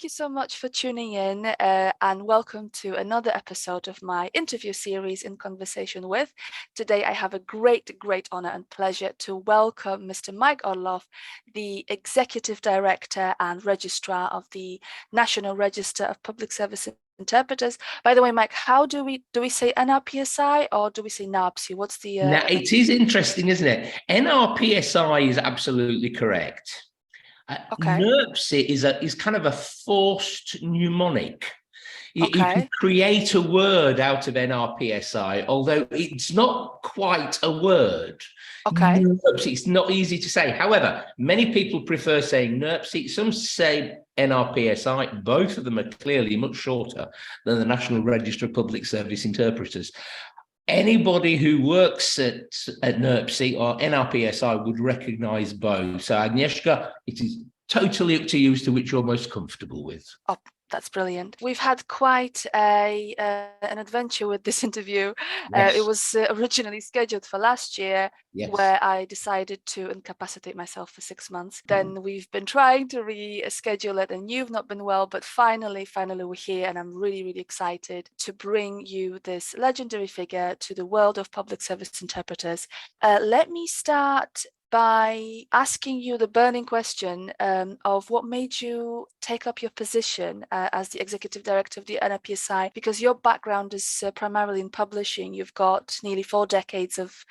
thank you so much for tuning in and welcome to another episode of my interview series In Conversation With. Today, I have a great honor and pleasure to welcome Mr. Mike Orlov, the Executive Director and Registrar of the National Register of Public Service Interpreters. By the way, Mike, how do we say NRPSI or do we say Narpsi? What's the... Now, it is interesting, isn't it? NRPSI is absolutely correct. Okay. NRPSI is kind of a forced mnemonic. You can create a word out of NRPSI, although it's not quite a word. Okay. NRPSI, it's not easy to say. However, many people prefer saying NRPSI. Some say NRPSI. Both of them are clearly much shorter than the National Register of Public Service Interpreters. Anybody who works at NRPSI or NRPSI would recognize both. So, Agnieszka, it is totally up to you as to which you're most comfortable with. Oh, that's brilliant. We've had quite an adventure with this interview. Yes. It was originally scheduled for last year, where I decided to incapacitate myself for 6 months. Then we've been trying to reschedule it, and you've not been well, but finally we're here, and I'm really excited to bring you this legendary figure to the world of public service interpreters. Let me start by asking you the burning question of what made you take up your position as the Executive Director of the NRPSI, because your background is primarily in publishing. You've got nearly 4 decades of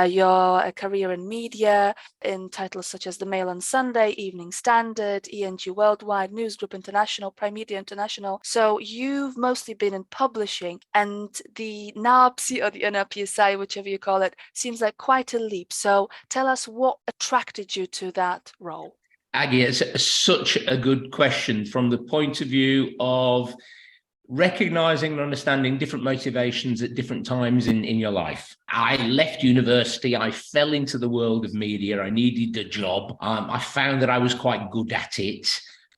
your career in media, in titles such as The Mail on Sunday, Evening Standard, ENG Worldwide, News Group International, Prime Media International. So you've mostly been in publishing, and the Narpsi or the NRPSI, whichever you call it, seems like quite a leap. So tell us what attracted you to that role. Aggie, it's such a good question from the point of view of recognizing and understanding different motivations at different times in your life. I left university. I fell into the world of media. I needed a job. I found that I was quite good at it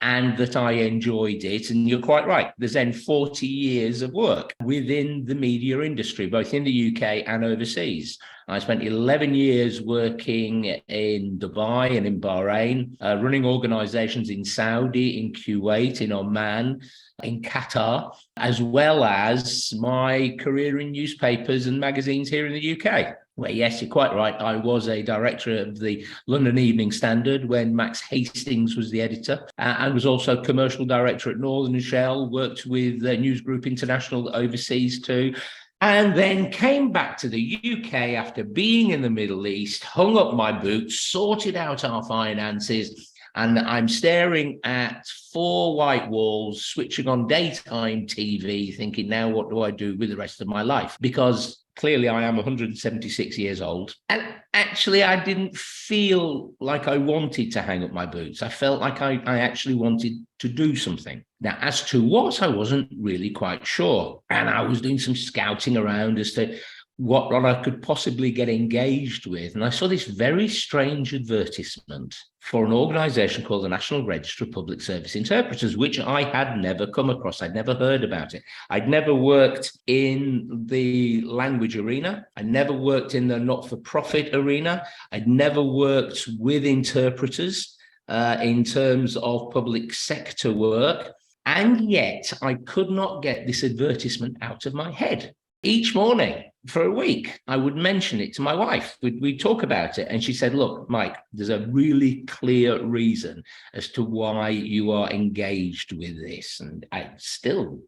and that I enjoyed it. And you're quite right. There's then 40 years of work within the media industry, both in the UK and overseas. I spent 11 years working in Dubai and in Bahrain, running organizations in Saudi, in Kuwait, in Oman, in Qatar, as well as my career in newspapers and magazines here in the UK. Well, yes, you're quite right. I was a director of the London Evening Standard when Max Hastings was the editor. I was also commercial director at Northern Shell, worked with News Group International overseas too, and then came back to the UK after being in the Middle East, hung up my boots, sorted out our finances, and I'm staring at 4 white walls, switching on daytime TV, thinking, now what do I do with the rest of my life? Because clearly I am 176 years old. And actually, I didn't feel like I wanted to hang up my boots. I felt like I actually wanted to do something. Now, as to what, I wasn't really quite sure. And I was doing some scouting around as to what I could possibly get engaged with. And I saw this very strange advertisement for an organization called the National Register of Public Service Interpreters, which I had never come across. I'd never heard about it. I'd never worked in the language arena. I never worked in the not-for-profit arena. I'd never worked with interpreters in terms of public sector work. And yet I could not get this advertisement out of my head. Each morning for a week, I would mention it to my wife. We'd talk about it. And she said, look, Mike, there's a really clear reason as to why you are engaged with this. And I still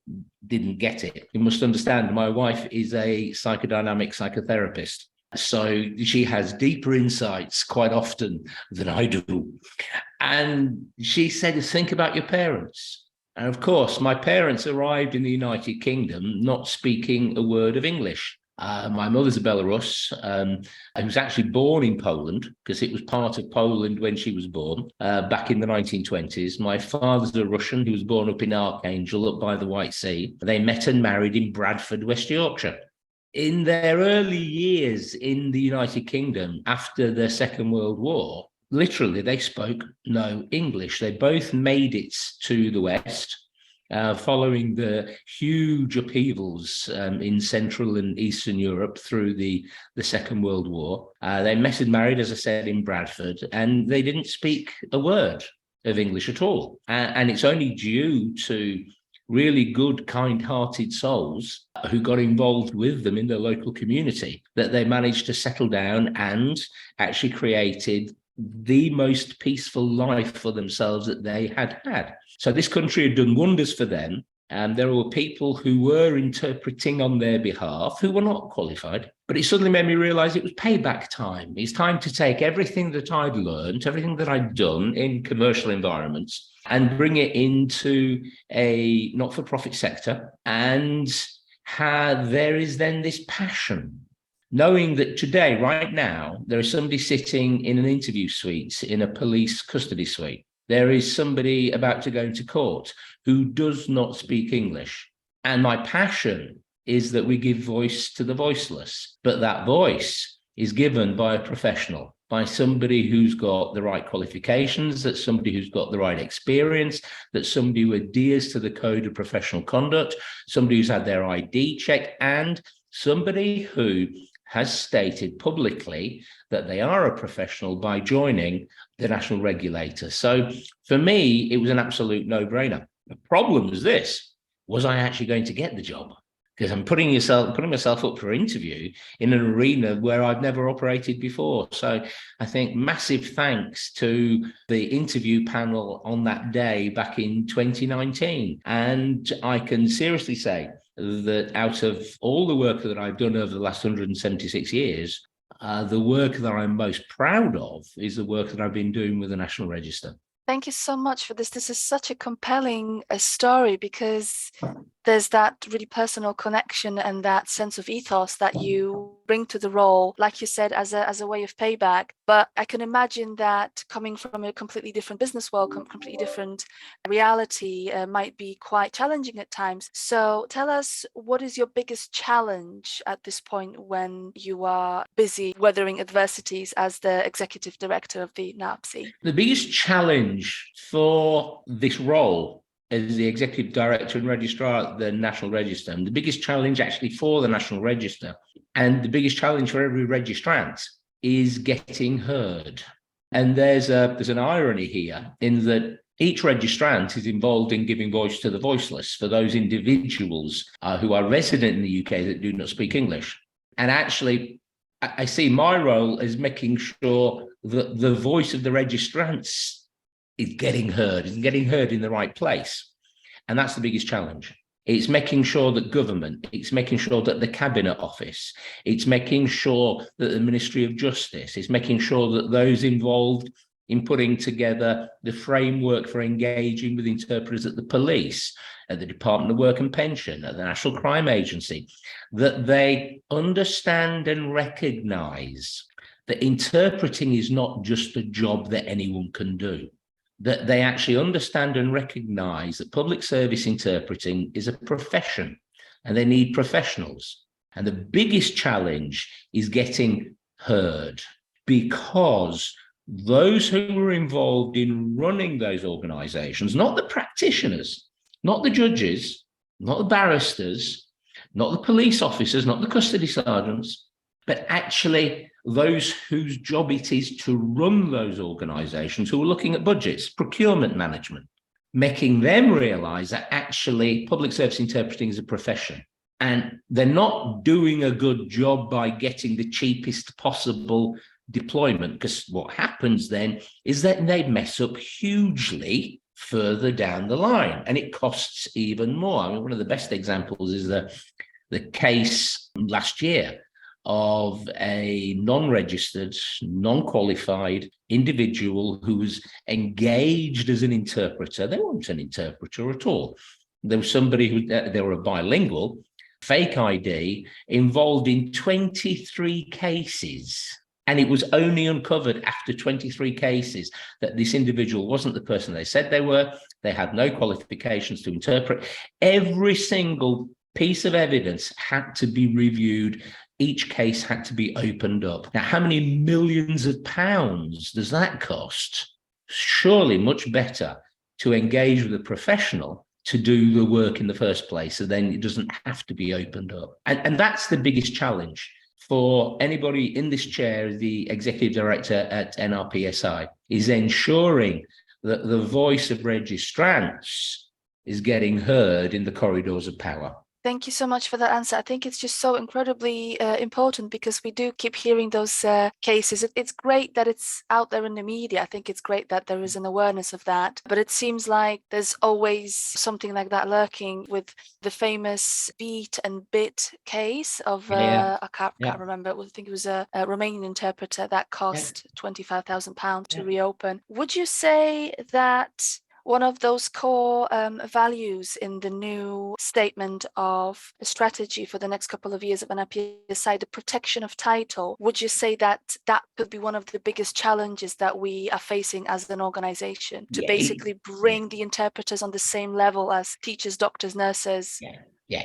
didn't get it. You must understand, my wife is a psychodynamic psychotherapist. So she has deeper insights quite often than I do. And she said, think about your parents. And of course, my parents arrived in the United Kingdom not speaking a word of English. My mother's a Belarus, and was actually born in Poland because it was part of Poland when she was born back in the 1920s. My father's a Russian who was born up in Archangel, up by the White Sea. They met and married in Bradford, West Yorkshire. In their early years in the United Kingdom after the Second World War, literally, they spoke no English. They both made it to the West following the huge upheavals in Central and Eastern Europe through the Second World War. They met and married, as I said, in Bradford, and they didn't speak a word of English at all. And it's only due to really good, kind-hearted souls who got involved with them in their local community that they managed to settle down and actually created the most peaceful life for themselves that they had had. So this country had done wonders for them. And there were people who were interpreting on their behalf who were not qualified. But it suddenly made me realize it was payback time. It's time to take everything that I'd learned, everything that I'd done in commercial environments, and bring it into a not-for-profit sector. And there is then this passion, knowing that today, right now, there is somebody sitting in an interview suite, in a police custody suite. There is somebody about to go into court who does not speak English. And my passion is that we give voice to the voiceless, but that voice is given by a professional, by somebody who's got the right qualifications, that's somebody who's got the right experience, that's somebody who adheres to the code of professional conduct, somebody who's had their ID checked, and somebody who has stated publicly that they are a professional by joining the national regulator. So for me, it was an absolute no-brainer. The problem was this: was I actually going to get the job? Because I'm putting myself up for interview in an arena where I've never operated before. So I think massive thanks to the interview panel on that day back in 2019. And I can seriously say that out of all the work that I've done over the last 176 years, the work that I'm most proud of is the work that I've been doing with the National Register. Thank you so much for this. This is such a compelling story, because there's that really personal connection and that sense of ethos that you bring to the role, like you said, as a way of payback. But I can imagine that coming from a completely different business world, completely different reality, might be quite challenging at times. So tell us, what is your biggest challenge at this point when you are busy weathering adversities as the executive director of the NRPSI? The biggest challenge for this role as the executive director and registrar at the National Register, and the biggest challenge actually for the National Register, and the biggest challenge for every registrant, is getting heard. And there's an irony here in that each registrant is involved in giving voice to the voiceless for those individuals who are resident in the UK that do not speak English. And actually, I see my role as making sure that the voice of the registrants is getting heard in the right place. And that's the biggest challenge. It's making sure that government, it's making sure that the Cabinet Office, it's making sure that the Ministry of Justice, it's making sure that those involved in putting together the framework for engaging with interpreters at the police, at the Department of Work and Pension, at the National Crime Agency, that they understand and recognise that interpreting is not just a job that anyone can do. That they actually understand and recognise that public service interpreting is a profession and they need professionals. And the biggest challenge is getting heard, because those who were involved in running those organisations, not the practitioners, not the judges, not the barristers, not the police officers, not the custody sergeants, but actually those whose job it is to run those organisations, who are looking at budgets, procurement management, making them realise that actually public service interpreting is a profession. And they're not doing a good job by getting the cheapest possible deployment, because what happens then is that they mess up hugely further down the line, and it costs even more. I mean, one of the best examples is the case last year of a non-registered, non-qualified individual who was engaged as an interpreter. They weren't an interpreter at all. There was somebody who, they were a bilingual, fake ID, involved in 23 cases. And it was only uncovered after 23 cases that this individual wasn't the person they said they were. They had no qualifications to interpret. Every single piece of evidence had to be reviewed. Each case had to be opened up. Now, how many millions of pounds does that cost? Surely much better to engage with a professional to do the work in the first place, so then it doesn't have to be opened up. And that's the biggest challenge for anybody in this chair, the executive director at NRPSI, is ensuring that the voice of registrants is getting heard in the corridors of power. Thank you so much for that answer. I think it's just so incredibly important, because we do keep hearing those cases. It's great that it's out there in the media. I think it's great that there is an awareness of that. But it seems like there's always something like that lurking, with the famous beat and bit case of, I can't remember, I think it was a Romanian interpreter that cost £25,000 to reopen. Would you say that one of those core values in the new statement of strategy for the next couple of years of NRPSI, the protection of title, would you say that that could be one of the biggest challenges that we are facing as an organization, to basically bring the interpreters on the same level as teachers, doctors, nurses,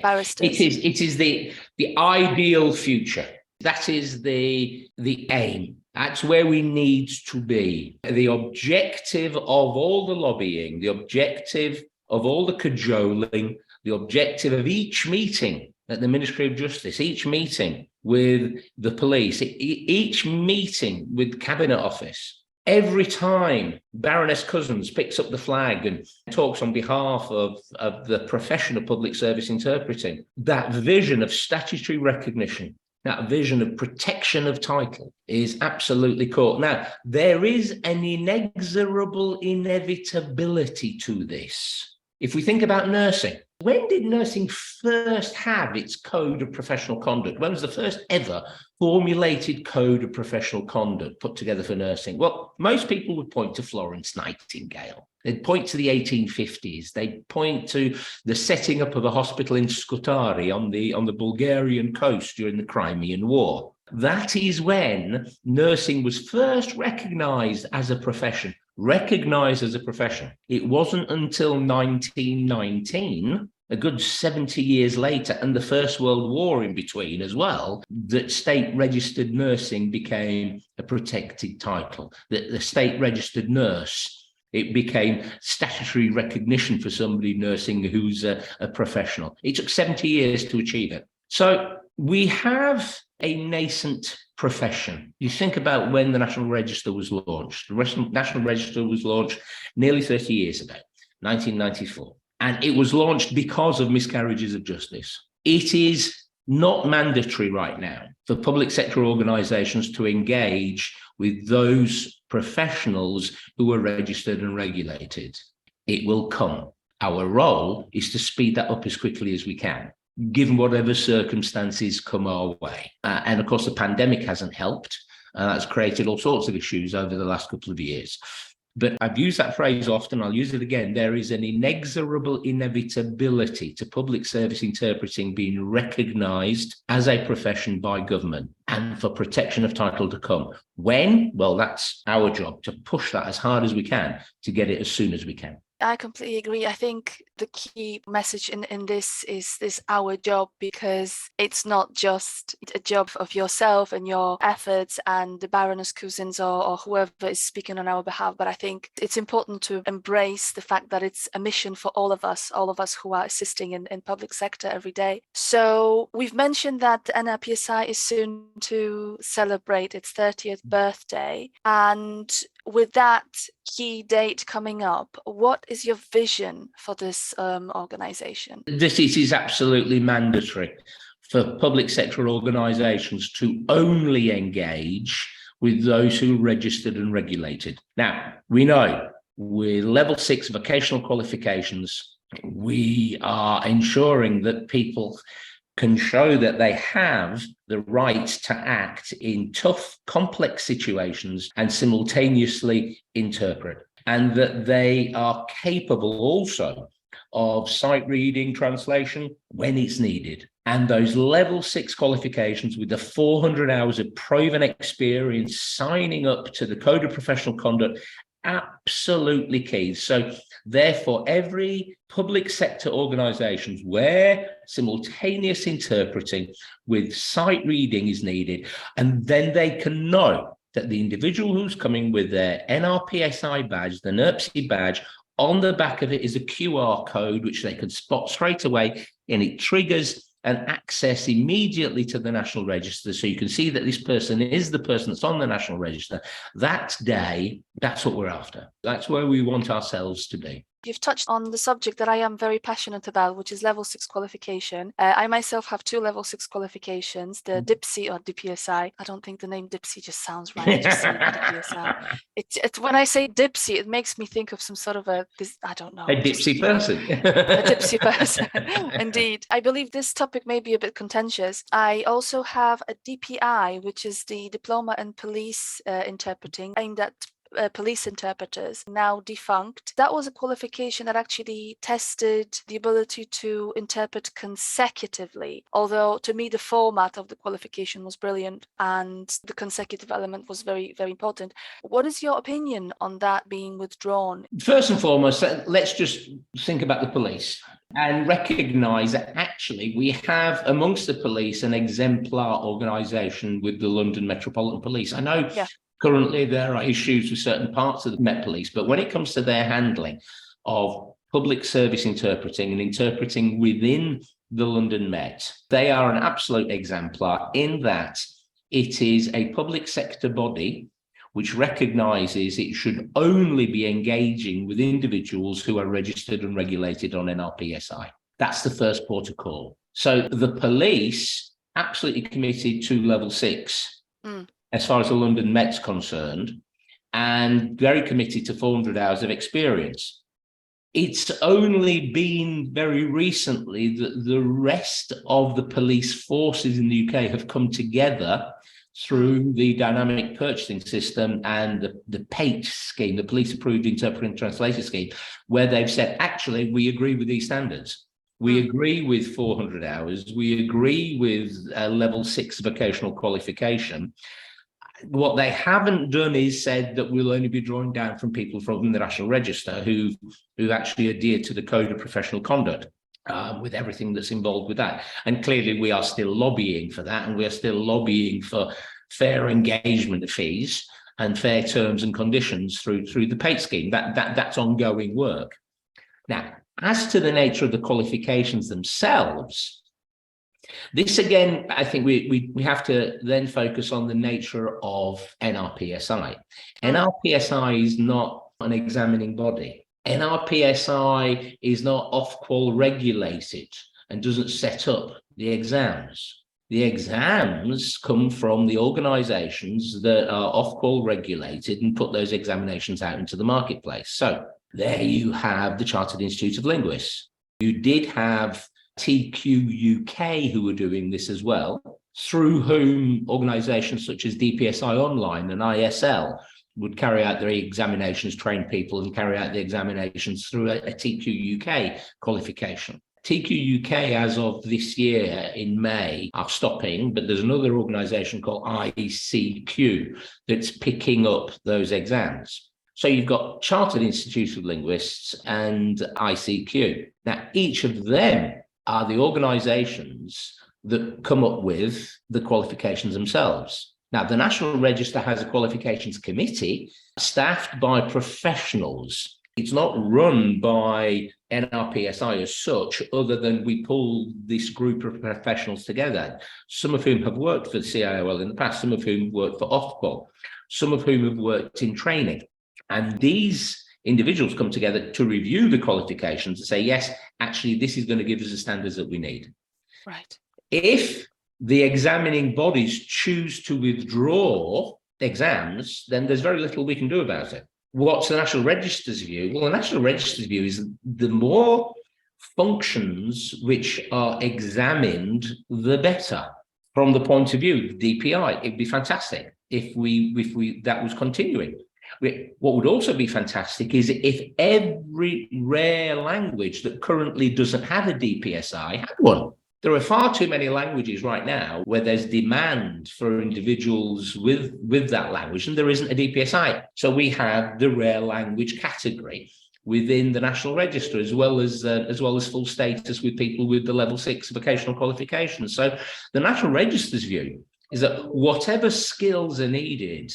barristers? It is the ideal future. That is the aim. That's where we need to be. The objective of all the lobbying, the objective of all the cajoling, the objective of each meeting at the Ministry of Justice, each meeting with the police, each meeting with Cabinet Office, every time Baroness Cousins picks up the flag and talks on behalf of the profession of public service interpreting, that vision of statutory recognition, that vision of protection of title is absolutely core. Now, there is an inexorable inevitability to this. If we think about nursing, when did nursing first have its code of professional conduct? When was the first ever formulated code of professional conduct put together for nursing? Well, most people would point to Florence Nightingale. They'd point to the 1850s. They'd point to the setting up of a hospital in Scutari on the Bulgarian coast during the Crimean War. That is when nursing was first recognized as a profession. It wasn't until 1919, a good 70 years later, and the First World War in between as well, that state-registered nursing became a protected title. The state-registered nurse, it became statutory recognition for somebody nursing who's a professional. It took 70 years to achieve it. So we have a nascent profession. You think about when the National Register was launched. The National Register was launched nearly 30 years ago, 1994. And it was launched because of miscarriages of justice. It is not mandatory right now for public sector organisations to engage with those professionals who are registered and regulated. It will come. Our role is to speed that up as quickly as we can, given whatever circumstances come our way. And of course, the pandemic hasn't helped. That's created all sorts of issues over the last couple of years. But I've used that phrase often, I'll use it again. There is an inexorable inevitability to public service interpreting being recognised as a profession by government, and for protection of title to come. When? Well, that's our job, to push that as hard as we can, to get it as soon as we can. I completely agree. I think the key message in this is this our job, because it's not just a job of yourself and your efforts and the Baroness Cousins or whoever is speaking on our behalf, but I think it's important to embrace the fact that it's a mission for all of us who are assisting in public sector every day. So we've mentioned that the NRPSI is soon to celebrate its 30th birthday, and with that key date coming up, what is your vision for this organisation? This is absolutely mandatory for public sector organisations to only engage with those who are registered and regulated. Now, we know with level 6 vocational qualifications, we are ensuring that people can show that they have the right to act in tough, complex situations and simultaneously interpret, and that they are capable also of sight reading translation when it's needed. And those level 6 qualifications with the 400 hours of proven experience signing up to the Code of Professional Conduct, absolutely key. So therefore, every public sector organisations where simultaneous interpreting with sight reading is needed, and then they can know that the individual who's coming with their NRPSI badge, the Narpsi badge, on the back of it is a QR code which they can spot straight away, and it triggers and access immediately to the National Register, so you can see that this person is the person that's on the National Register, that day, that's what we're after. That's where we want ourselves to be. You've touched on the subject that I am very passionate about, which is level 6 qualification. I myself have 2 level 6 qualifications, the DPSI or DPSI. I don't think the name DPSI just sounds right. Just say DPSI. It's when I say DPSI, it makes me think of some sort of I don't know. A dipsy person. A dipsy person. Indeed. I believe this topic may be a bit contentious. I also have a DPI, which is the Diploma in Police Interpreting, aimed at police interpreters, now defunct. That was a qualification that actually tested the ability to interpret consecutively, although to me the format of the qualification was brilliant and the consecutive element was very, very important. What is your opinion on that being withdrawn? First and foremost, let's just think about the police and recognise that actually we have amongst the police an exemplar organisation with the London Metropolitan Police. I know currently there are issues with certain parts of the Met Police, but when it comes to their handling of public service interpreting and interpreting within the London Met, they are an absolute exemplar in that it is a public sector body which recognises it should only be engaging with individuals who are registered and regulated on NRPSI. That's the first port of call. So the police absolutely committed to level 6. As far as the London Met's concerned, and very committed to 400 hours of experience. It's only been very recently that the rest of the police forces in the UK have come together through the dynamic purchasing system and the PATE scheme, the Police Approved Interpreting and Translation Scheme, where they've said, actually, we agree with these standards. We agree with 400 hours. We agree with a level 6 vocational qualification. What they haven't done is said that we'll only be drawing down from people from the National Register who actually adhere to the Code of Professional Conduct, with everything that's involved with that. And clearly we are still lobbying for that, and we are still lobbying for fair engagement fees and fair terms and conditions through the PATE scheme. That's ongoing work. Now, as to the nature of the qualifications themselves, this again, I think we have to then focus on the nature of NRPSI. NRPSI is not an examining body. NRPSI is not Ofqual regulated and doesn't set up the exams. The exams come from the organisations that are Ofqual regulated and put those examinations out into the marketplace. So there you have the Chartered Institute of Linguists. You did have TQ UK who were doing this as well, through whom organisations such as DPSI Online and ISL would carry out their examinations, train people and carry out the examinations through a TQ UK qualification. TQ UK, as of this year in May, are stopping, but there's another organisation called ICQ that's picking up those exams. So you've got Chartered Institute of Linguists and ICQ. Now, each of them are the organisations that come up with the qualifications themselves. Now, the National Register has a qualifications committee staffed by professionals. It's not run by NRPSI as such, other than we pull this group of professionals together, some of whom have worked for the CIOL in the past, some of whom worked for Ofqual, some of whom have worked in training. And these individuals come together to review the qualifications and say, yes, actually, this is going to give us the standards that we need. Right. If the examining bodies choose to withdraw exams, then there's very little we can do about it. What's the National Register's view? Well, the National Register's view is the more functions which are examined, the better. From the point of view of DPI, it'd be fantastic if that was continuing. What would also be fantastic is if every rare language that currently doesn't have a DPSI had one. There are far too many languages right now where there's demand for individuals with that language, and there isn't a DPSI. So we have the rare language category within the National Register, as well as full status with people with the level 6 vocational qualifications. So the National Register's view is that whatever skills are needed,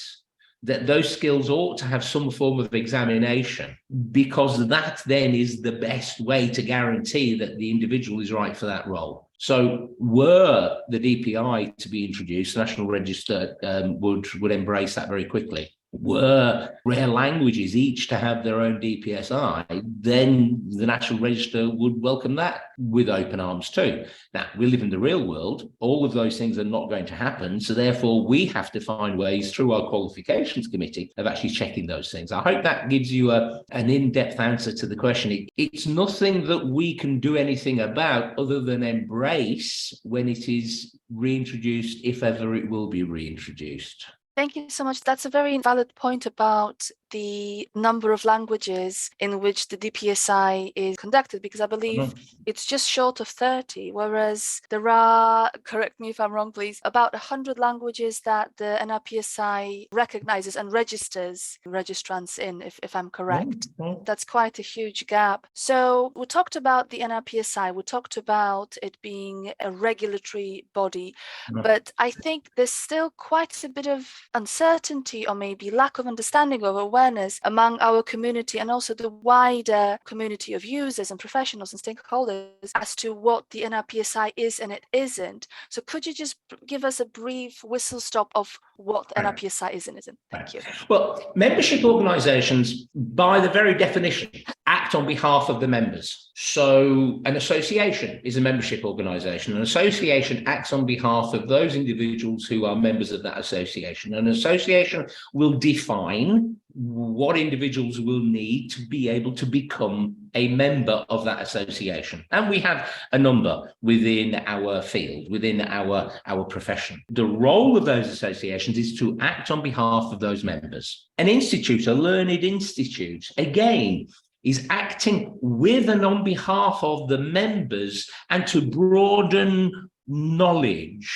that those skills ought to have some form of examination, because that then is the best way to guarantee that the individual is right for that role. So were the DPI to be introduced, the National Register would embrace that very quickly. Were rare languages each to have their own DPSI, then the National Register would welcome that with open arms too. Now, we live in the real world. All of those things are not going to happen. So therefore, we have to find ways through our qualifications committee of actually checking those things. I hope that gives you an in-depth answer to the question. It's nothing that we can do anything about other than embrace when it is reintroduced, if ever it will be reintroduced. Thank you so much. That's a very valid point about the number of languages in which the DPSI is conducted, because I believe it's just short of 30, whereas there are, correct me if I'm wrong, please, about 100 languages that the NRPSI recognizes and registers registrants in, if I'm correct. That's quite a huge gap. So we talked about the NRPSI, we talked about it being a regulatory body, but I think there's still quite a bit of uncertainty or maybe lack of understanding or awareness among our community and also the wider community of users and professionals and stakeholders as to what the NRPSI is and it isn't. So could you just give us a brief whistle stop of what the NRPSI is and isn't? Thank you. Well, membership organisations, by the very definition, act on behalf of the members. So an association is a membership organisation. An association acts on behalf of those individuals who are members of that association. An association will define what individuals will need to be able to become a member of that association. And we have a number within our field, within our profession. The role of those associations is to act on behalf of those members. An institute, a learned institute, again, is acting with and on behalf of the members and to broaden knowledge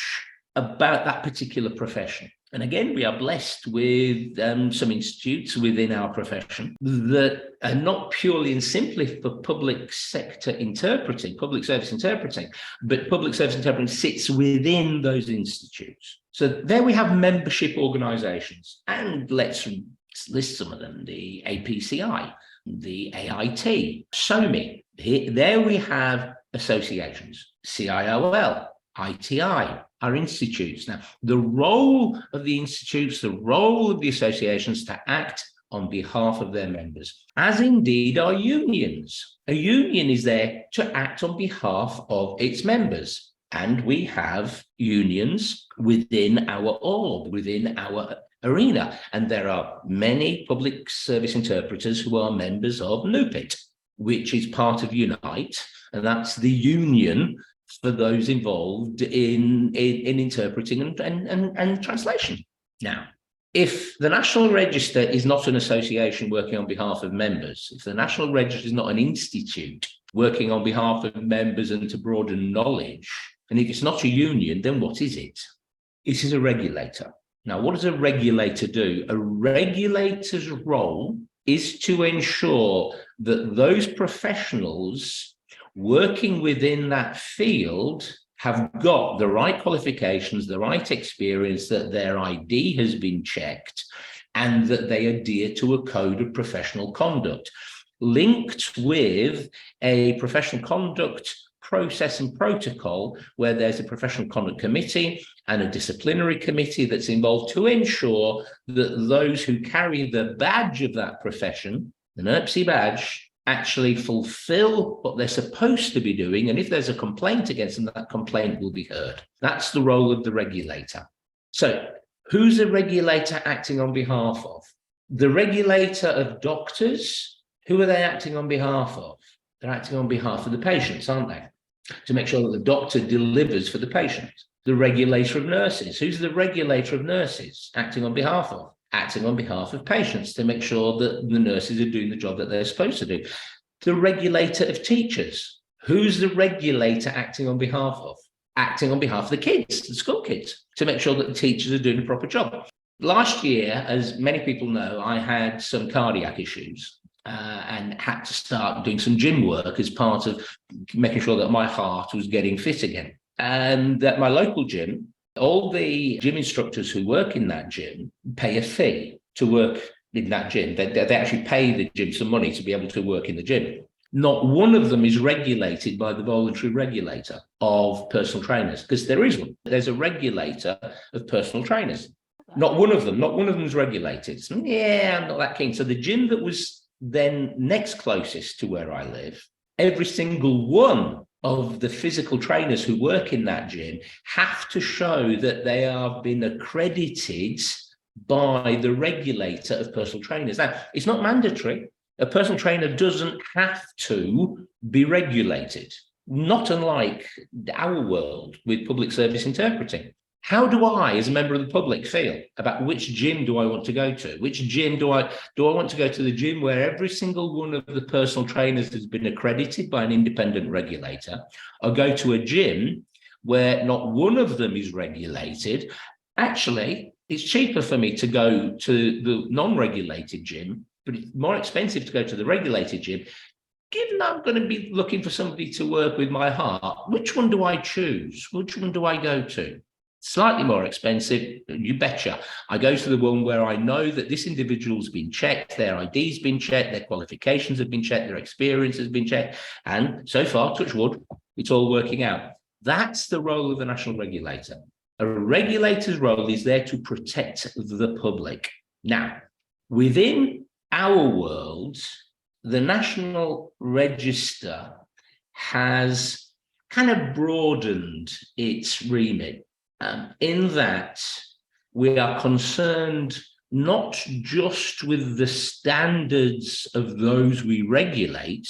about that particular profession. And again, we are blessed with some institutes within our profession that are not purely and simply for public sector interpreting, public service interpreting, but public service interpreting sits within those institutes. So there we have membership organisations, and let's list some of them: the APCI, the AIT, SOMI. There we have associations, CIOL, ITI, our institutes. Now, the role of the institutes, the role of the associations to act on behalf of their members, as indeed are unions. A union is there to act on behalf of its members. And we have unions within our org, within our arena. And there are many public service interpreters who are members of NUPIT, which is part of Unite, and that's the union for those involved in interpreting and translation. Now, if the National Register is not an association working on behalf of members, if the National Register is not an institute working on behalf of members and to broaden knowledge, and if it's not a union, then what is it? It is a regulator. Now, what does a regulator do? A regulator's role is to ensure that those professionals working within that field have got the right qualifications, the right experience, that their ID has been checked, and that they adhere to a code of professional conduct, linked with a professional conduct process and protocol where there's a professional conduct committee and a disciplinary committee that's involved to ensure that those who carry the badge of that profession, the NRPSI badge, actually fulfill what they're supposed to be doing. And if there's a complaint against them, that complaint will be heard. That's the role of the regulator. So who's the regulator acting on behalf of? The regulator of doctors, who are they acting on behalf of? They're acting on behalf of the patients, aren't they? To make sure that the doctor delivers for the patient. The regulator of nurses, who's the regulator of nurses acting on behalf of? Acting on behalf of patients to make sure that the nurses are doing the job that they're supposed to do. The regulator of teachers. Who's the regulator acting on behalf of? Acting on behalf of the kids, the school kids, to make sure that the teachers are doing a proper job. Last year, as many people know, I had some cardiac issues and had to start doing some gym work as part of making sure that my heart was getting fit again. And at my local gym, all the gym instructors who work in that gym pay a fee to work in that gym. They actually pay the gym some money to be able to work in the gym. not one of them is regulated by the voluntary regulator of personal trainers, because there is one. There's a regulator of personal trainers. Not one of them is regulated. So, yeah, I'm not that keen. So the gym that was then next closest to where I live, every single one of the physical trainers who work in that gym have to show that they have been accredited by the regulator of personal trainers. Now, it's not mandatory. A personal trainer doesn't have to be regulated, not unlike our world with public service interpreting. How do I, as a member of the public, feel about which gym do I want to go to? Which gym do I want to go to? The gym where every single one of the personal trainers has been accredited by an independent regulator, or go to a gym where not one of them is regulated? Actually, it's cheaper for me to go to the non-regulated gym, but it's more expensive to go to the regulated gym. Given I'm going to be looking for somebody to work with my heart, which one do I choose? Which one do I go to? Slightly more expensive, you betcha. I go to the one where I know that this individual's been checked, their ID's been checked, their qualifications have been checked, their experience has been checked, and so far, touch wood, it's all working out. That's the role of the national regulator. A regulator's role is there to protect the public. Now, within our world, the National Register has kind of broadened its remit. In that we are concerned not just with the standards of those we regulate,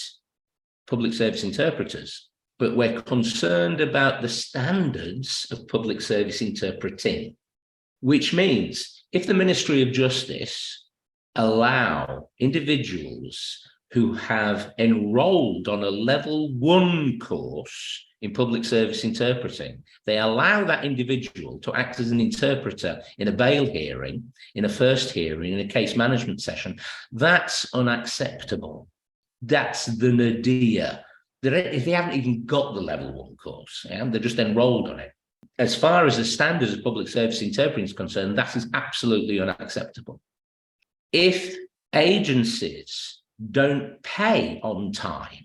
public service interpreters, but we're concerned about the standards of public service interpreting, which means if the Ministry of Justice allow individuals who have enrolled on a level 1 course in public service interpreting, they allow that individual to act as an interpreter in a bail hearing, in a first hearing, in a case management session. That's unacceptable. That's the nadir. If they haven't even got the level 1 course, yeah, they're just enrolled on it. As far as the standards of public service interpreting is concerned, that is absolutely unacceptable. If agencies don't pay on time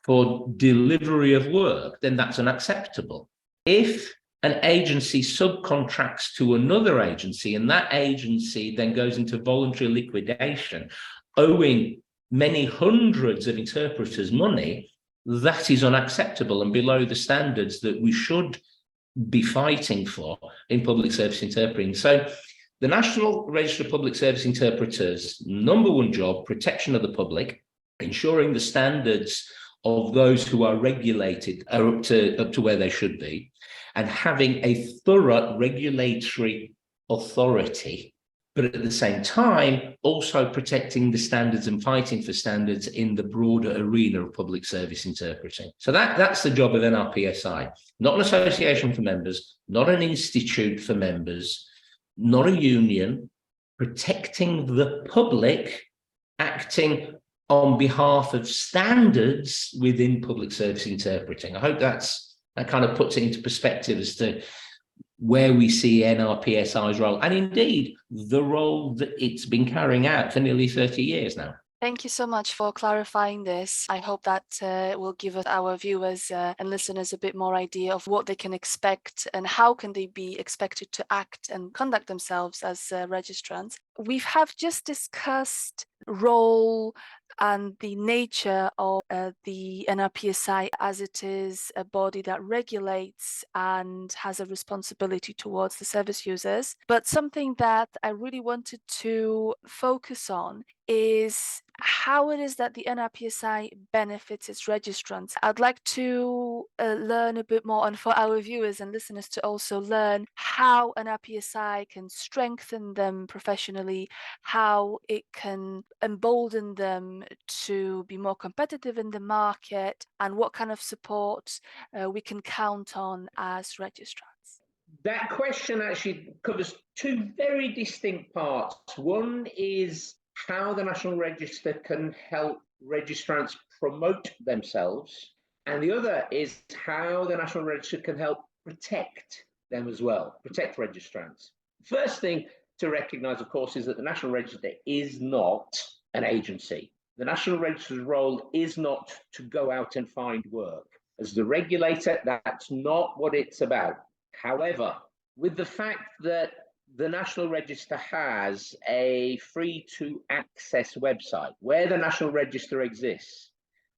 for delivery of work, then that's unacceptable. If an agency subcontracts to another agency and that agency then goes into voluntary liquidation, owing many hundreds of interpreters money, that is unacceptable and below the standards that we should be fighting for in public service interpreting. So the National Register of Public Service Interpreters' number 1 job, protection of the public, ensuring the standards of those who are regulated are up to where they should be, and having a thorough regulatory authority, but at the same time, also protecting the standards and fighting for standards in the broader arena of public service interpreting. So that's the job of NRPSI, not an association for members, not an institute for members, not a union, protecting the public, acting on behalf of standards within public service interpreting. I hope that kind of puts it into perspective as to where we see NRPSI's role, and indeed the role that it's been carrying out for nearly 30 years now. Thank you so much for clarifying this. I hope that will give our viewers and listeners a bit more idea of what they can expect and how can they be expected to act and conduct themselves as registrants. We have just discussed role and the nature of the NRPSI as it is a body that regulates and has a responsibility towards the service users. But something that I really wanted to focus on is how it is that the NRPSI benefits its registrants. I'd like to learn a bit more, and for our viewers and listeners to also learn how NRPSI can strengthen them professionally, how it can embolden them to be more competitive in the market, and what kind of support we can count on as registrants. That question actually covers 2 very distinct parts. One is how the National Register can help registrants promote themselves, and the other is how the National Register can help protect them as well, protect registrants. First thing to recognise, of course, is that the National Register is not an agency. The National Register's role is not to go out and find work. As the regulator, that's not what it's about. However, with the fact that the National Register has a free-to-access website where the National Register exists,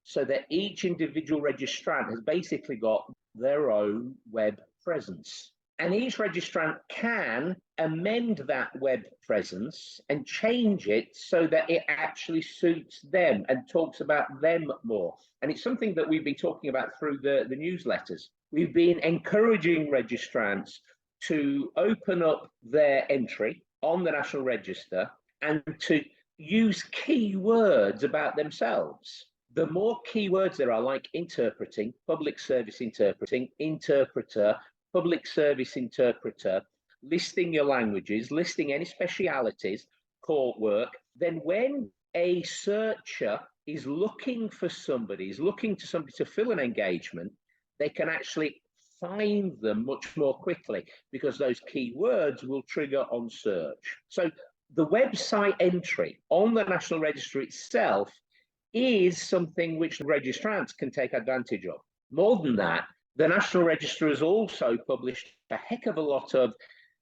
so that each individual registrant has basically got their own web presence. And each registrant can amend that web presence and change it so that it actually suits them and talks about them more. And it's something that we've been talking about through the newsletters. We've been encouraging registrants to open up their entry on the National Register and to use keywords about themselves. The more keywords there are, like interpreting, public service interpreting, interpreter, public service interpreter, listing your languages, listing any specialities, court work, then when a searcher is looking for somebody, is looking to somebody to fill an engagement, they can actually find them much more quickly because those keywords will trigger on search. So the website entry on the National Register itself is something which the registrants can take advantage of. More than that, the National Register has also published a heck of a lot of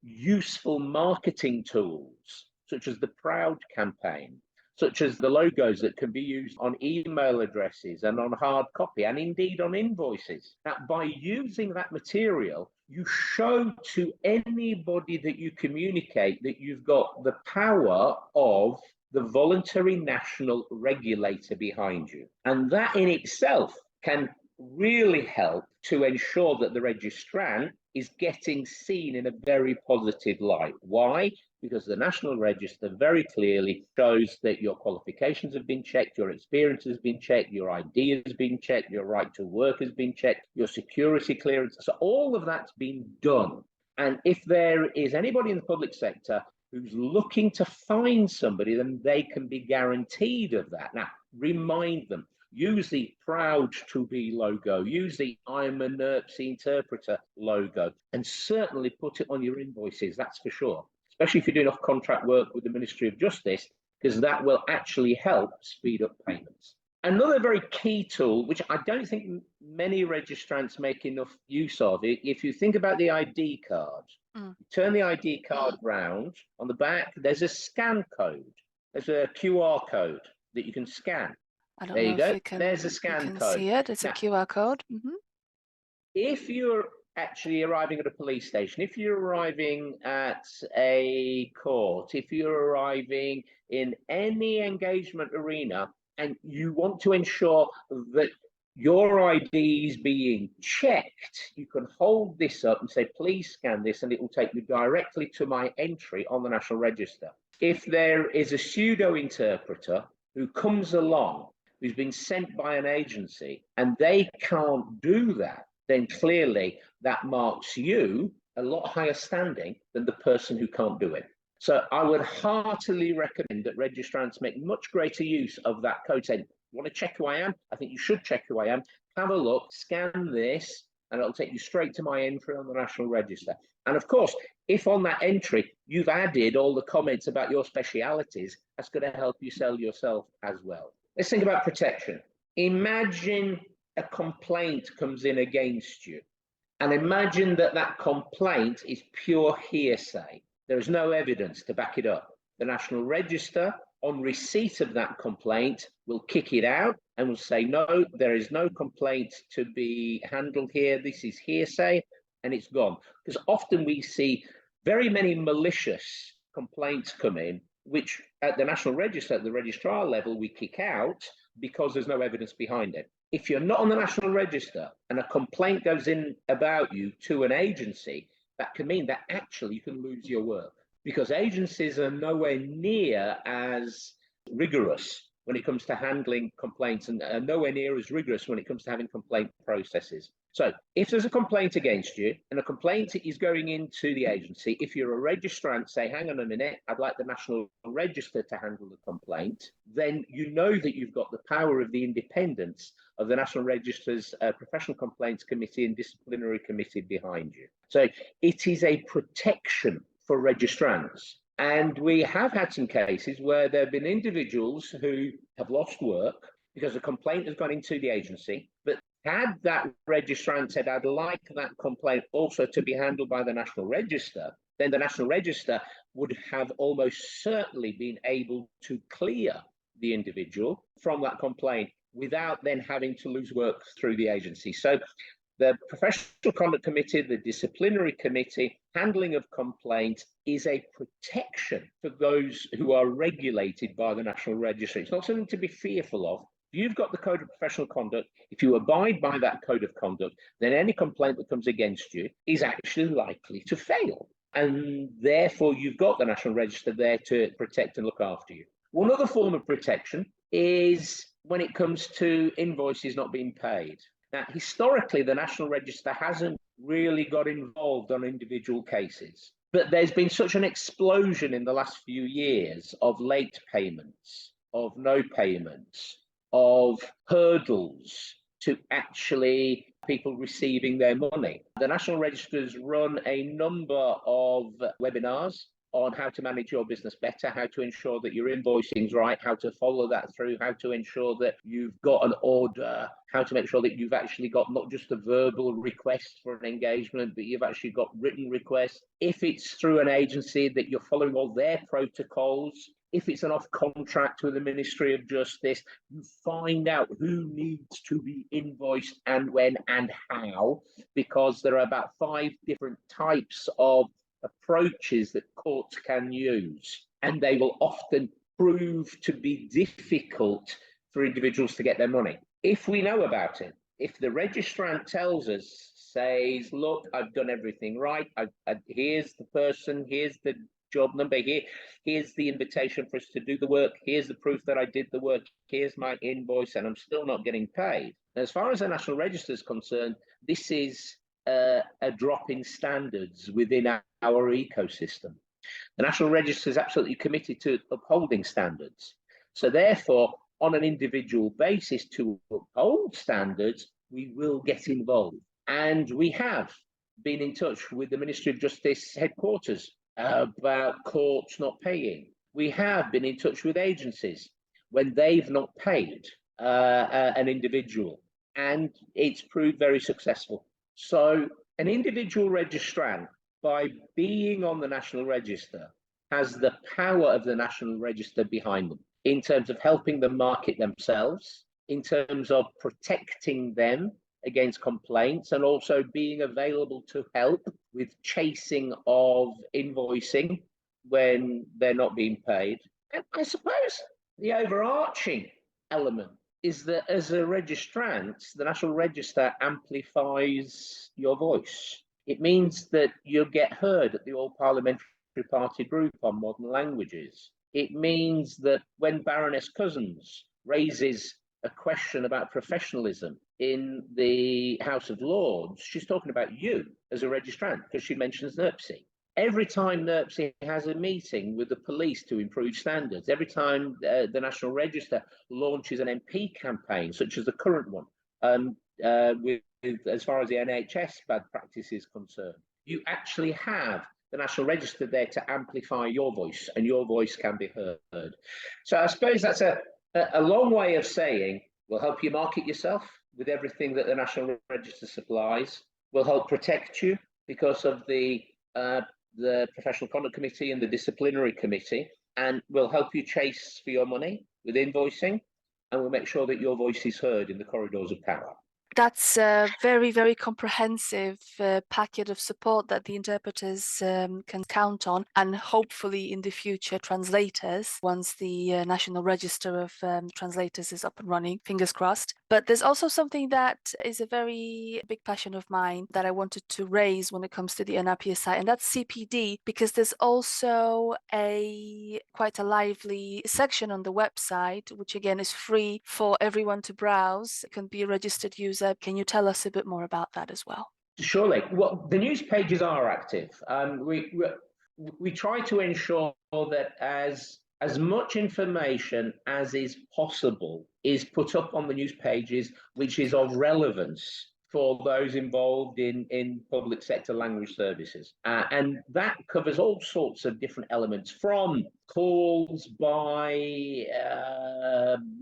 useful marketing tools, such as the Proud campaign, such as the logos that can be used on email addresses and on hard copy and indeed on invoices. Now, by using that material, you show to anybody that you communicate that you've got the power of the voluntary national regulator behind you. And that in itself can really help to ensure that the registrant is getting seen in a very positive light. Why? Because the National Register very clearly shows that your qualifications have been checked, your experience has been checked, your ID has been checked, your right to work has been checked, your security clearance. So all of that's been done. And if there is anybody in the public sector who's looking to find somebody, then they can be guaranteed of that. Now, remind them, use the Proud to Be logo, use the I'm a NRPSI interpreter logo, and certainly put it on your invoices, that's for sure, especially if you're doing off contract work with the Ministry of Justice, because that will actually help speed up payments. Another very key tool, which I don't think many registrants make enough use of, if you think about the ID card, you turn the ID card round, on the back, there's a scan code. There's a QR code that you can scan. I don't there know you go. if you can, there's a scan you can code. see it. It's now, a QR code. If you're actually arriving at a police station, if you're arriving at a court, if you're arriving in any engagement arena, and you want to ensure that your ID is being checked, you can hold this up and say, please scan this, and it will take you directly to my entry on the National Register. If there is a pseudo interpreter who comes along, who's been sent by an agency, and they can't do that, then clearly that marks you a lot higher standing than the person who can't do it. So I would heartily recommend that registrants make much greater use of that code. Saying, want to check who I am? I think you should check who I am. Have a look, scan this, and it'll take you straight to my entry on the National Register. And of course, if on that entry you've added all the comments about your specialities, that's going to help you sell yourself as well. Let's think about protection. Imagine a complaint comes in against you, and imagine that that complaint is pure hearsay. There is no evidence to back it up. The National Register, on receipt of that complaint, will kick it out and will say, no, there is no complaint to be handled here. This is hearsay, and it's gone. Because often we see very many malicious complaints come in, which at the National Register, at the registrar level, we kick out because there's no evidence behind it. If you're not on the National Register and a complaint goes in about you to an agency, that can mean that actually you can lose your work, because agencies are nowhere near as rigorous when it comes to handling complaints, and are nowhere near as rigorous when it comes to having complaint processes. So if there's a complaint against you and a complaint is going into the agency, if you're a registrant, say, hang on a minute, I'd like the National Register to handle the complaint, then you know that you've got the power of the independence of the National Register's Professional Complaints Committee and Disciplinary Committee behind you. So it is a protection for registrants. And we have had some cases where there have been individuals who have lost work because a complaint has gone into the agency, but had that registrant said, I'd like that complaint also to be handled by the National Register, then the National Register would have almost certainly been able to clear the individual from that complaint without then having to lose work through the agency. So the Professional Conduct Committee, the Disciplinary Committee, handling of complaints is a protection for those who are regulated by the National Register. It's not something to be fearful of. You've got the Code of Professional Conduct. If you abide by that Code of Conduct, then any complaint that comes against you is actually likely to fail. And therefore, you've got the National Register there to protect and look after you. One other form of protection is when it comes to invoices not being paid. Now, historically, the National Register hasn't really got involved on individual cases, but there's been such an explosion in the last few years of late payments, of no payments, of hurdles to actually people receiving their money. The National Register has run a number of webinars on how to manage your business better, how to ensure that your invoicing is right, how to follow that through, how to ensure that you've got an order, how to make sure that you've actually got not just a verbal request for an engagement, but you've actually got written requests. If it's through an agency, that you're following all their protocols. If it's an off contract with the Ministry of Justice, you find out who needs to be invoiced and when and how, because there are about 5 different types of approaches that courts can use, and they will often prove to be difficult for individuals to get their money. If we know about it, if the registrant tells us, says, look, I've done everything right, here's the person, here's the job number, here's the invitation for us to do the work, here's the proof that I did the work, here's my invoice, and I'm still not getting paid. As far as the National Register is concerned, this is a drop in standards within our ecosystem. The National Register is absolutely committed to upholding standards. So therefore, on an individual basis, to uphold standards, we will get involved. And we have been in touch with the Ministry of Justice headquarters about courts not paying. We have been in touch with agencies when they've not paid an individual, and it's proved very successful. So an individual registrant, by being on the National Register, has the power of the National Register behind them in terms of helping them market themselves, in terms of protecting them against complaints, and also being available to help with chasing of invoicing when they're not being paid. And I suppose the overarching element is that as a registrant, the National Register amplifies your voice. It means that you'll get heard at the All Parliamentary Party Group on Modern Languages. It means that when Baroness Cousins raises a question about professionalism in the House of Lords, she's talking about you as a registrant because she mentions NRPSI. Every time NRPSI has a meeting with the police to improve standards, every time the National Register launches an MP campaign, such as the current one, with as far as the NHS bad practice is concerned, you actually have the National Register there to amplify your voice, and your voice can be heard. So I suppose that's a long way of saying we'll help you market yourself with everything that the National Register supplies. We'll help protect you because of the Professional Conduct Committee and the Disciplinary Committee, and we'll help you chase for your money with invoicing, and we'll make sure that your voice is heard in the corridors of power. That's a very, very comprehensive packet of support that the interpreters can count on, and hopefully in the future translators, once the National Register of Translators is up and running, fingers crossed. But there's also something that is a very big passion of mine that I wanted to raise when it comes to the NRPSI, and that's CPD, because there's also quite a lively section on the website, which again is free for everyone to browse. It can be a registered user. Can you tell us a bit more about that as well? Surely. Well, the news pages are active. We try to ensure that as much information as is possible is put up on the news pages, which is of relevance for those involved in public sector language services. And that covers all sorts of different elements, from calls by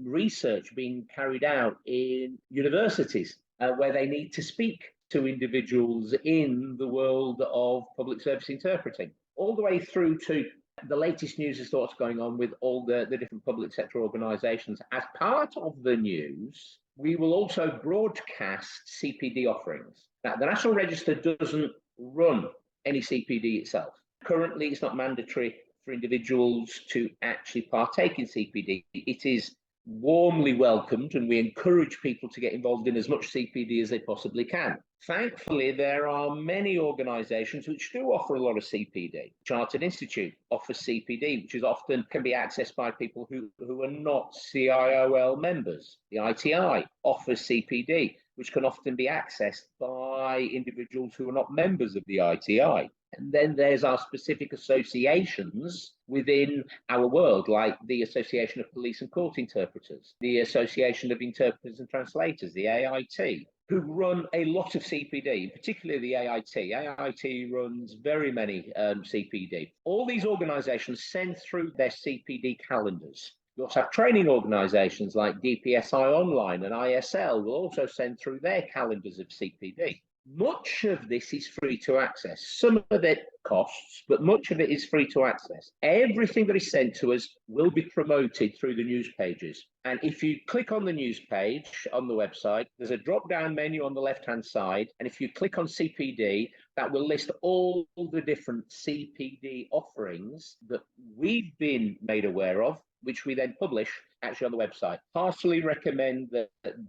research being carried out in universities where they need to speak to individuals in the world of public service interpreting, all the way through to the latest news as to what's going on with all the different public sector organisations. As part of the news, we will also broadcast CPD offerings. Now, the National Register doesn't run any CPD itself. Currently, it's not mandatory for individuals to actually partake in CPD. It is warmly welcomed, and we encourage people to get involved in as much CPD as they possibly can. Thankfully, there are many organisations which do offer a lot of CPD. Chartered Institute offers CPD, which is often can be accessed by people who are not CIOL members. The ITI offers CPD, which can often be accessed by individuals who are not members of the ITI. And then there's our specific associations within our world, like the Association of Police and Court Interpreters, the Association of Interpreters and Translators, the AIT, who run a lot of CPD, particularly the AIT. AIT runs very many CPD. All these organisations send through their CPD calendars. You also have training organisations like DPSI Online and ISL will also send through their calendars of CPD. Much of this is free to access. Some of it costs, but much of it is free to access. Everything that is sent to us will be promoted through the news pages. And if you click on the news page on the website, there's a drop-down menu on the left-hand side. And if you click on CPD, that will list all the different CPD offerings that we've been made aware of, which we then publish actually on the website. Heartily recommend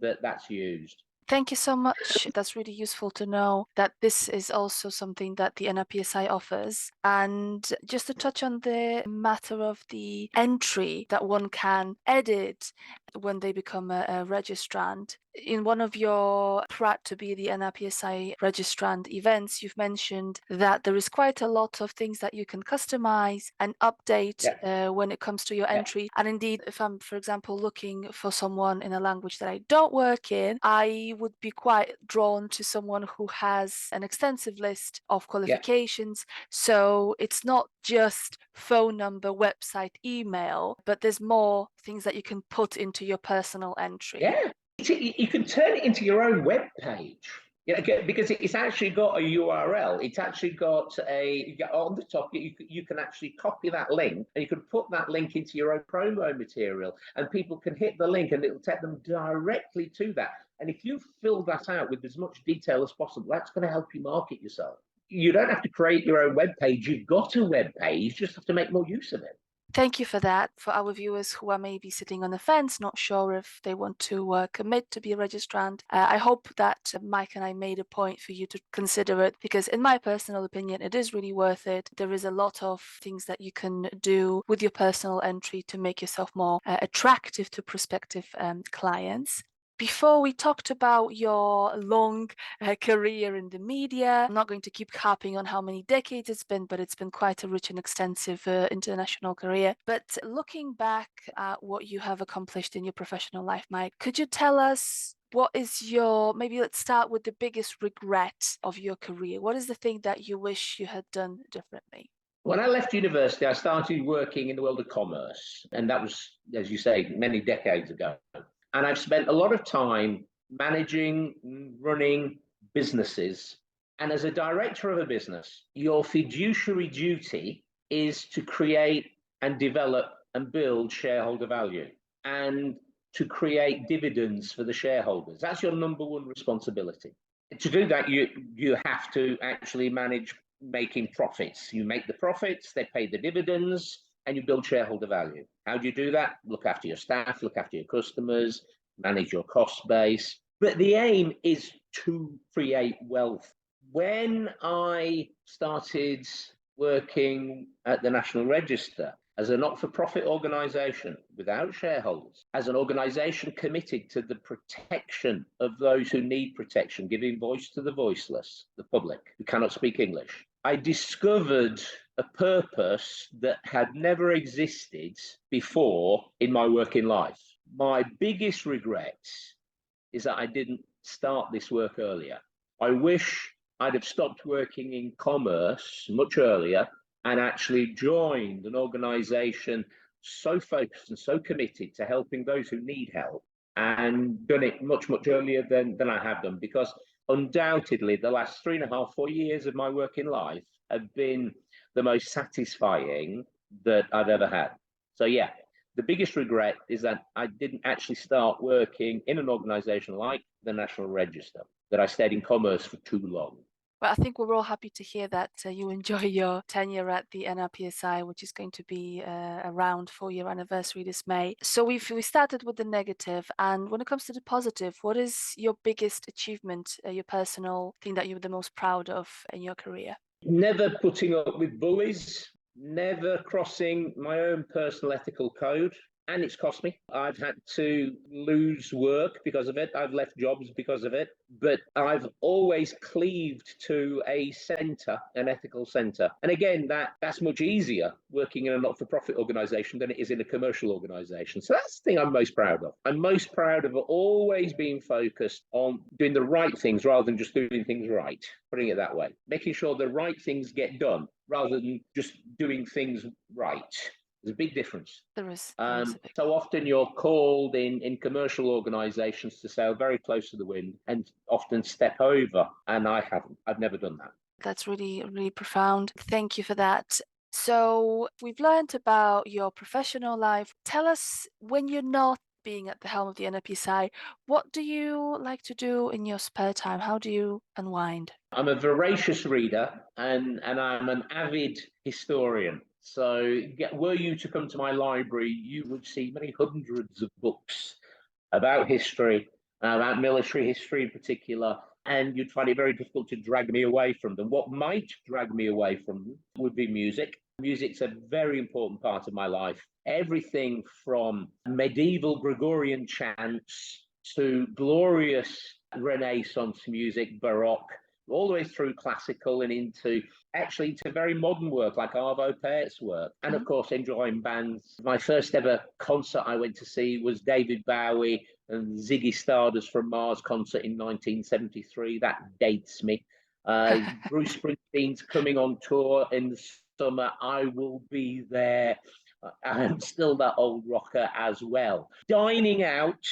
that's used. Thank you so much. That's really useful to know that this is also something that the NRPSI offers. And just to touch on the matter of the entry that one can edit when they become a registrant. In one of your Proud to be the NRPSI registrant events, you've mentioned that there is quite a lot of things that you can customize and update when it comes to your entry. And indeed, if I'm, for example, looking for someone in a language that I don't work in, I would be quite drawn to someone who has an extensive list of qualifications. So it's not just phone number, website, email, but there's more things that you can put into your personal entry. Yeah. You can turn it into your own web page, because it's actually got a URL. It's actually got on the top, you can actually copy that link and you can put that link into your own promo material and people can hit the link and it'll take them directly to that. And if you fill that out with as much detail as possible, that's going to help you market yourself. You don't have to create your own web page. You've got a web page, you just have to make more use of it. Thank you for that. For our viewers who are maybe sitting on the fence, not sure if they want to commit to be a registrant, I hope that Mike and I made a point for you to consider it, because in my personal opinion, it is really worth it. There is a lot of things that you can do with your personal entry to make yourself more attractive to prospective clients. Before we talked about your long career in the media, I'm not going to keep harping on how many decades it's been, but it's been quite a rich and extensive international career. But looking back at what you have accomplished in your professional life, Mike, could you tell us what is maybe let's start with the biggest regret of your career. What is the thing that you wish you had done differently? When I left university, I started working in the world of commerce. And that was, as you say, many decades ago. And I've spent a lot of time managing, running businesses. And as a director of a business, your fiduciary duty is to create and develop and build shareholder value and to create dividends for the shareholders. That's your number one responsibility. To do that, you have to actually manage making profits. You make the profits, they pay the dividends, and you build shareholder value. How do you do that? Look after your staff, look after your customers, manage your cost base. But the aim is to create wealth. When I started working at the National Register as a not-for-profit organisation without shareholders, as an organisation committed to the protection of those who need protection, giving voice to the voiceless, the public who cannot speak English, I discovered a purpose that had never existed before in my working life. My biggest regret is that I didn't start this work earlier. I wish I'd have stopped working in commerce much earlier and actually joined an organization so focused and so committed to helping those who need help, and done it much, much earlier than I have done, because undoubtedly the last 3.5, 4 years of my working life have been the most satisfying that I've ever had. So yeah, the biggest regret is that I didn't actually start working in an organization like the National Register, that I stayed in commerce for too long. Well, I think we're all happy to hear that you enjoy your tenure at the NRPSI, which is going to be around 4-year anniversary this May. So we started with the negative, and when it comes to the positive, what is your biggest achievement, your personal thing that you're the most proud of in your career? Never putting up with bullies, never crossing my own personal ethical code. And it's cost me. I've had to lose work because of it. I've left jobs because of it. But I've always cleaved to a centre, an ethical centre. And again, that's much easier working in a not-for-profit organisation than it is in a commercial organisation. So that's the thing I'm most proud of. I'm most proud of always being focused on doing the right things rather than just doing things right, putting it that way. Making sure the right things get done rather than just doing things right. There's a big difference. There is so often you're called in commercial organizations to sail very close to the wind and often step over. And I haven't. I've never done that. That's really, really profound. Thank you for that. So we've learned about your professional life. Tell us, when you're not being at the helm of the NRPSI, what do you like to do in your spare time? How do you unwind? I'm a voracious reader and I'm an avid historian. So were you to come to my library, you would see many hundreds of books about history, about military history in particular, and you'd find it very difficult to drag me away from them. What might drag me away from them would be music. Music's a very important part of my life. Everything from medieval Gregorian chants to glorious Renaissance music, Baroque, all the way through classical and into very modern work like Arvo Päert's work. And of course, enjoying bands. My first ever concert I went to see was David Bowie and Ziggy Stardust from Mars concert in 1973. That dates me. Bruce Springsteen's coming on tour in the summer. I will be there. I'm still that old rocker as well. Dining out,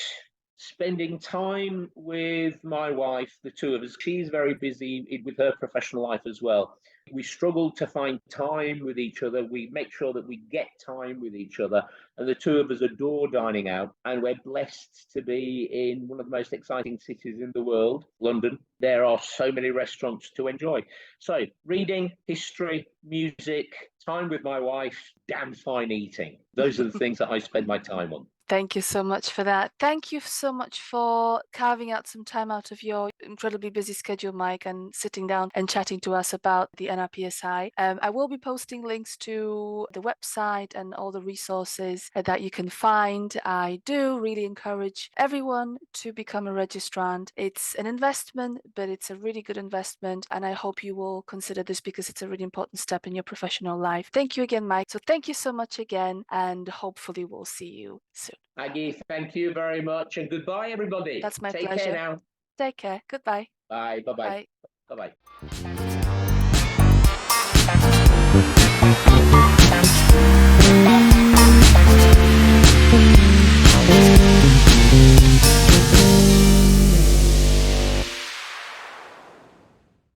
spending time with my wife, the two of us. She's very busy with her professional life as well. We struggle to find time with each other. We make sure that we get time with each other. And the two of us adore dining out. And we're blessed to be in one of the most exciting cities in the world, London. There are so many restaurants to enjoy. So reading, history, music, time with my wife, damn fine eating. Those are the things that I spend my time on. Thank you so much for that. Thank you so much for carving out some time out of your incredibly busy schedule, Mike, and sitting down and chatting to us about the NRPSI. I will be posting links to the website and all the resources that you can find. I do really encourage everyone to become a registrant. It's an investment, but it's a really good investment. And I hope you will consider this because it's a really important step in your professional life. Thank you again, Mike. So thank you so much again, and hopefully we'll see you soon. Aggie, thank you very much, and goodbye, everybody. That's my pleasure. pleasure. Take care now. Take care. Goodbye. Bye. Bye-bye. Bye. Bye-bye.